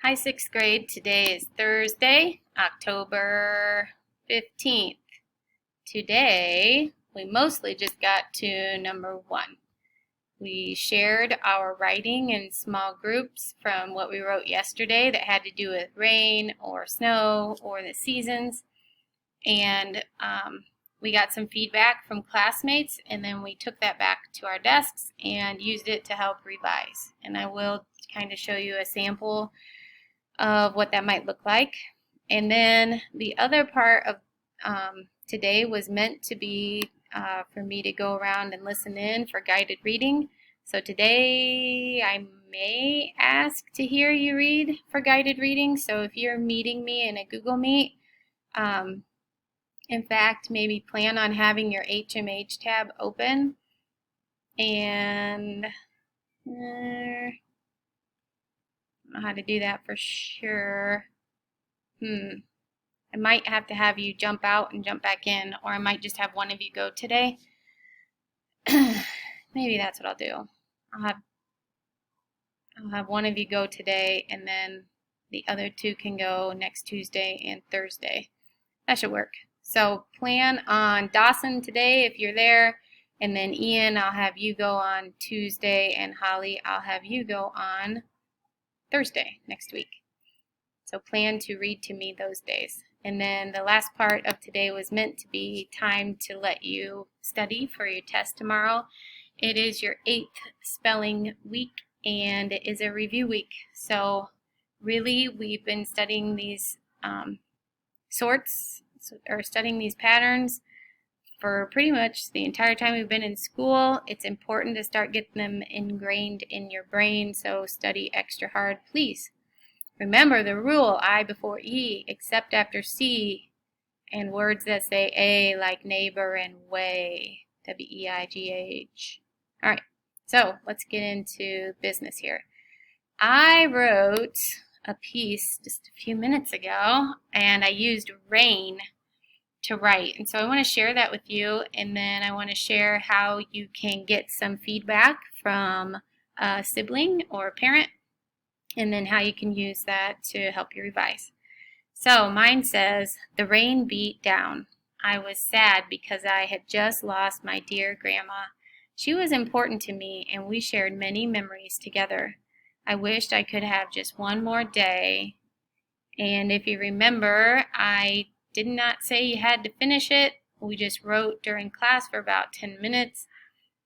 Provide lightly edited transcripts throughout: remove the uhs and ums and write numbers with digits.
Hi, sixth grade. Today is Thursday, October 15th. Today, we mostly just got to number 1. We shared our writing in small groups from what we wrote yesterday that had to do with rain or snow or the seasons. And we got some feedback from classmates, and then we took that back to our desks and used it to help revise. And I will kind of show you a sample of what that might look like. And then the other part of today was meant to be for me to go around and listen in for guided reading. So today I may ask to hear you read for guided reading. So if you're meeting me in a Google Meet, in fact, maybe plan on having your HMH tab open and I don't know how to do that for sure. I might have to have you jump out and jump back in, or I might just have one of you go today. Maybe that's what I'll do. I'll have one of you go today, and then the other 2 can go next Tuesday and Thursday. That should work. So plan on Dawson today if you're there, and then Ian, I'll have you go on Tuesday, and Holly, I'll have you go on Thursday next week. So plan to read to me those days. And then the last part of today was meant to be time to let you study for your test tomorrow. It is your 8th spelling week, and it is a review week. So really, we've been studying these studying these patterns for pretty much the entire time we've been in school. It's important to start getting them ingrained in your brain, so study extra hard, please. Remember the rule, I before E, except after C, and words that say A like neighbor and way, W-E-I-G-H. All right, so let's get into business here. I wrote a piece just a few minutes ago, and I used rain to write. And so I want to share that with you, and then I want to share how you can get some feedback from a sibling or a parent, and then how you can use that to help you revise. So mine says, the rain beat down. I was sad because I had just lost my dear grandma. She was important to me, and we shared many memories together. I wished I could have just one more day. And if you remember, I did not say you had to finish it. We just wrote during class for about 10 minutes.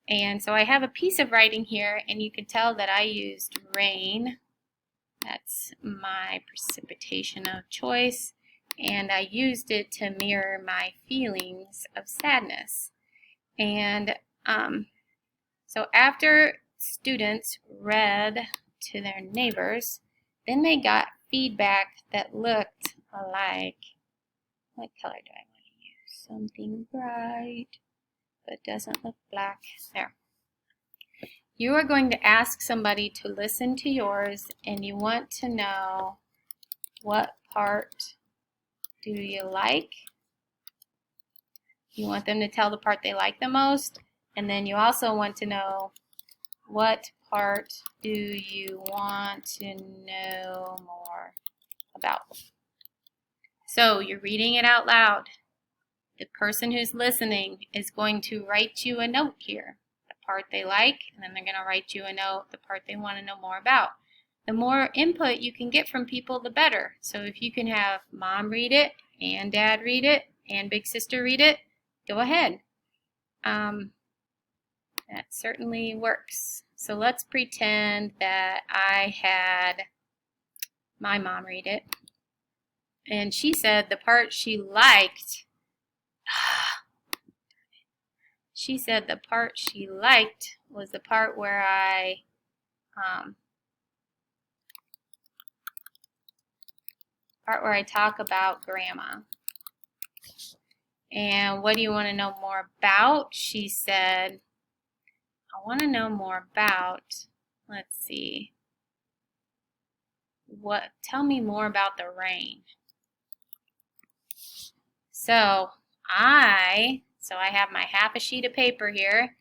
And so I have a piece of writing here, and you can tell that I used rain. That's my precipitation of choice. And I used it to mirror my feelings of sadness. And so after students read to their neighbors, then they got feedback that looked like, what color do I want to use? Something bright, but doesn't look black. There. You are going to ask somebody to listen to yours, and you want to know what part do you like. You want them to tell the part they like the most, and then you also want to know what part do you want to know more about. So you're reading it out loud. The person who's listening is going to write you a note here, the part they like, and then they're going to write you a note, the part they want to know more about. The more input you can get from people, the better. So if you can have mom read it, and dad read it, and big sister read it, go ahead. That certainly works. So let's pretend that I had my mom read it. And she said the part she liked, she said the part she liked was the part where I talk about grandma. And what do you want to know more about? She said, I want to know more about, let's see, tell me more about the rain. So I have my half a sheet of paper here,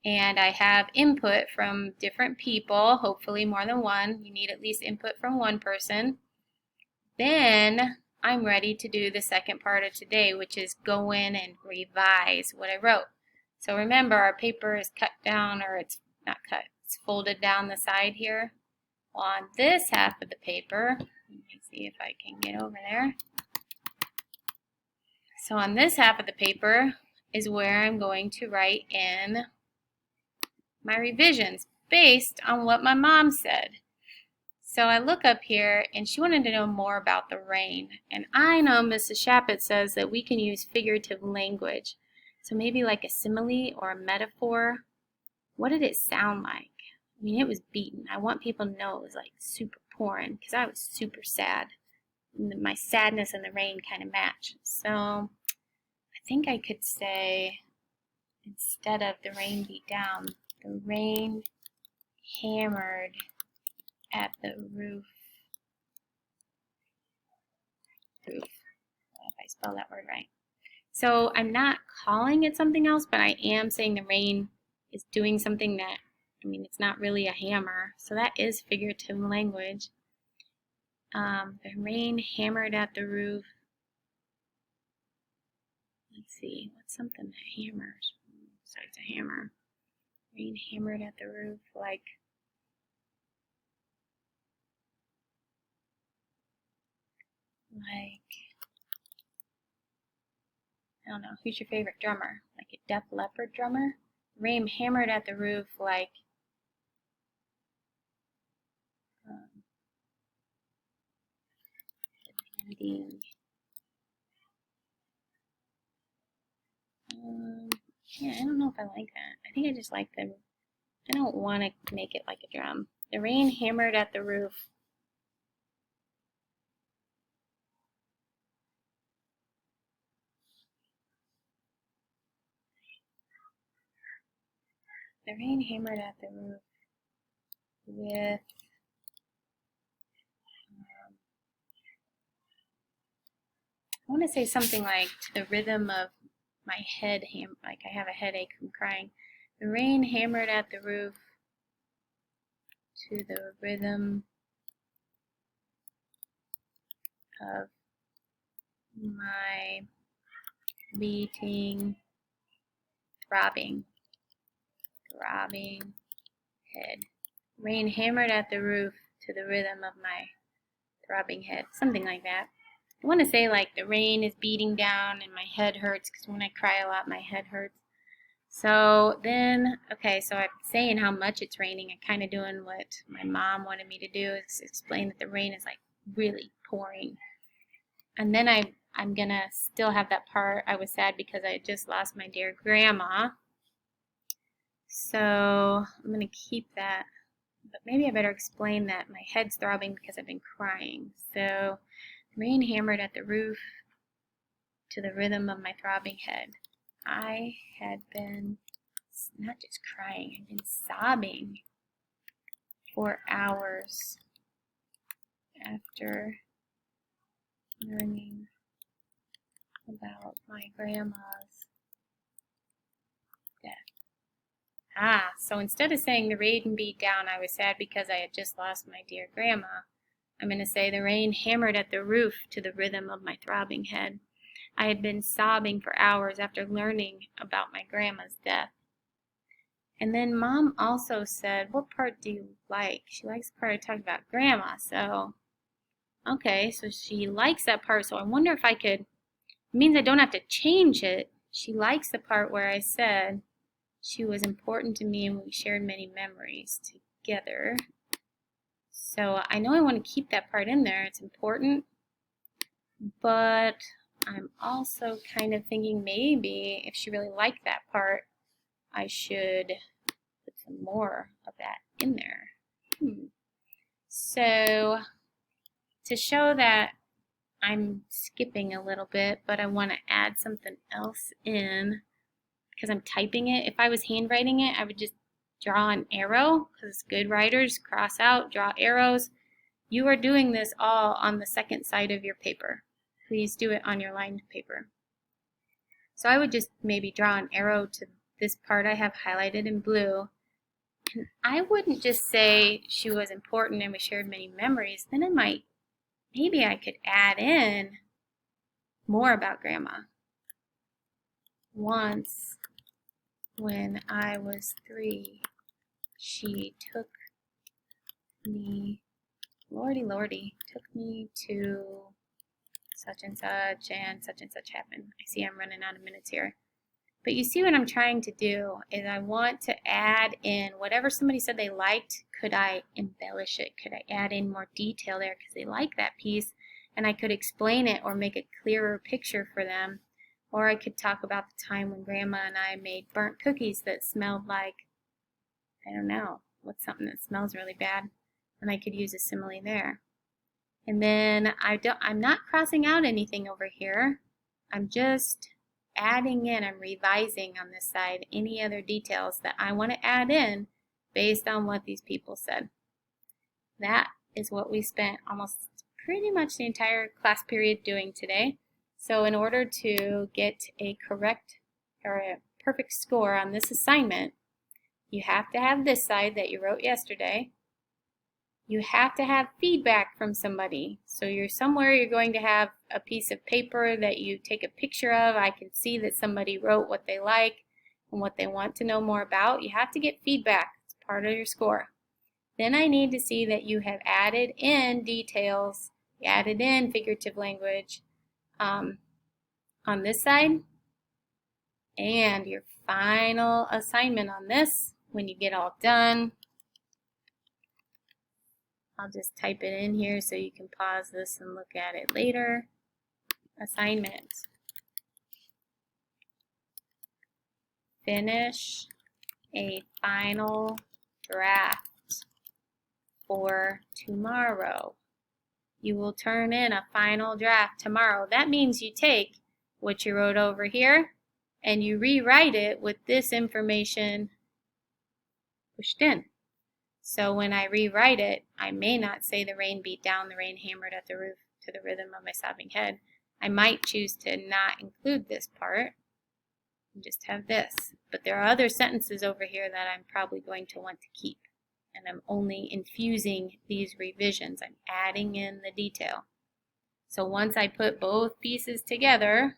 And I have input from different people, hopefully more than one. You need at least input from one person. Then I'm ready to do the second part of today, which is go in and revise what I wrote. So remember, our paper is cut down, or it's not cut, it's folded down the side here. Well, on this half of the paper, let me see if I can get over there. So on this half of the paper is where I'm going to write in my revisions based on what my mom said. So I look up here, and she wanted to know more about the rain. And I know Mrs. Shappett says that we can use figurative language. So maybe like a simile or a metaphor. What did it sound like? I mean, it was beaten. I want people to know it was like super pouring because I was super sad. And my sadness and the rain kind of match. So I think I could say, instead of the rain beat down, the rain hammered at the roof. I don't know if I spelled that word right. So I'm not calling it something else, but I am saying the rain is doing something that, I mean, it's not really a hammer. So that is figurative language. The rain hammered at the roof. Let's see, what's something that hammers besides a hammer? Rain hammered at the roof like I don't know, who's your favorite drummer? Like a Def Leppard drummer? Rain hammered at the roof like beating. Yeah, I don't know if I like that. I think I just like the, I don't want to make it like a drum. The rain hammered at the roof. The rain hammered at the roof with I want to say something like to the rhythm of my head, like I have a headache from crying. The rain hammered at the roof to the rhythm of my beating, throbbing head. Rain hammered at the roof to the rhythm of my throbbing head. Something like that. I want to say like the rain is beating down and my head hurts because when I cry a lot, my head hurts. So then, okay, so I'm saying how much it's raining. I'm kind of doing what my mom wanted me to do, is explain that the rain is like really pouring. And then I'm going to still have that part. I was sad because I had just lost my dear grandma. So I'm going to keep that. But maybe I better explain that my head's throbbing because I've been crying. So rain hammered at the roof to the rhythm of my throbbing head. I had been not just crying, I'd been sobbing for hours after learning about my grandma's death. So instead of saying the rain beat down, I was sad because I had just lost my dear grandma, I'm going to say the rain hammered at the roof to the rhythm of my throbbing head. I had been sobbing for hours after learning about my grandma's death. And then Mom also said, what part do you like? She likes the part I talked about Grandma. So, okay, so she likes that part. So I wonder if I could, it means I don't have to change it. She likes the part where I said she was important to me and we shared many memories together. So I know I want to keep that part in there. It's important. But I'm also kind of thinking maybe if she really liked that part, I should put some more of that in there. So to show that I'm skipping a little bit, but I want to add something else in because I'm typing it. If I was handwriting it, I would just draw an arrow because good writers cross out, draw arrows. You are doing this all on the second side of your paper. Please do it on your lined paper. So I would just maybe draw an arrow to this part I have highlighted in blue. And I wouldn't just say she was important and we shared many memories. Then maybe I could add in more about Grandma. Once, when I was 3, she took me, lordy, took me to such and such happened. I see I'm running out of minutes here. But you see what I'm trying to do is I want to add in whatever somebody said they liked. Could I embellish it? Could I add in more detail there because they like that piece? And I could explain it or make a clearer picture for them. Or I could talk about the time when Grandma and I made burnt cookies that smelled like, I don't know, what's something that smells really bad? And I could use a simile there. And then I'm not crossing out anything over here. I'm just adding in, I'm revising on this side any other details that I want to add in based on what these people said. That is what we spent almost pretty much the entire class period doing today. So in order to get a correct or a perfect score on this assignment, you have to have this side that you wrote yesterday. You have to have feedback from somebody. So you're going to have a piece of paper that you take a picture of. I can see that somebody wrote what they like and what they want to know more about. You have to get feedback. It's part of your score. Then I need to see that you have added in details, you added in figurative language on this side. And your final assignment on this, when you get all done, I'll just type it in here so you can pause this and look at it later. Assignment. Finish a final draft for tomorrow. You will turn in a final draft tomorrow. That means you take what you wrote over here and you rewrite it with this information pushed in. So when I rewrite it, I may not say the rain beat down, the rain hammered at the roof to the rhythm of my sobbing head. I might choose to not include this part and just have this. But there are other sentences over here that I'm probably going to want to keep. And I'm only infusing these revisions. I'm adding in the detail. So once I put both pieces together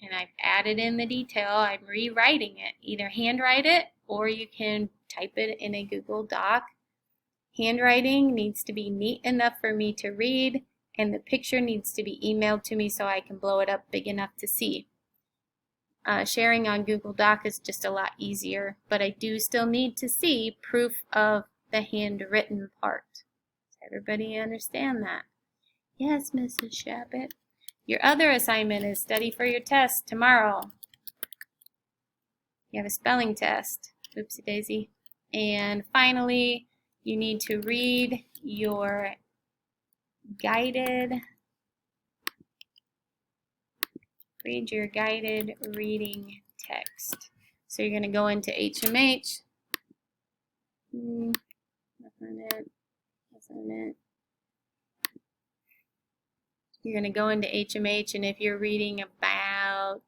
and I've added in the detail, I'm rewriting it. Either handwrite it or you can type it in a Google Doc. Handwriting needs to be neat enough for me to read, and the picture needs to be emailed to me so I can blow it up big enough to see. Sharing on Google Doc is just a lot easier, but I do still need to see proof of the handwritten part. Does everybody understand that? Yes, Mrs. Shabbat. Your other assignment is study for your test tomorrow. You have a spelling test. Oopsie daisy. And finally, you need to read your guided reading text. So you're going to go into HMH. That's not it. You're going to go into HMH, and if you're reading about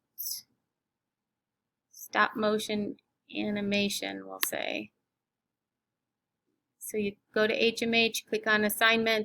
stop motion animation, we'll say. So you go to HMH, click on assignments,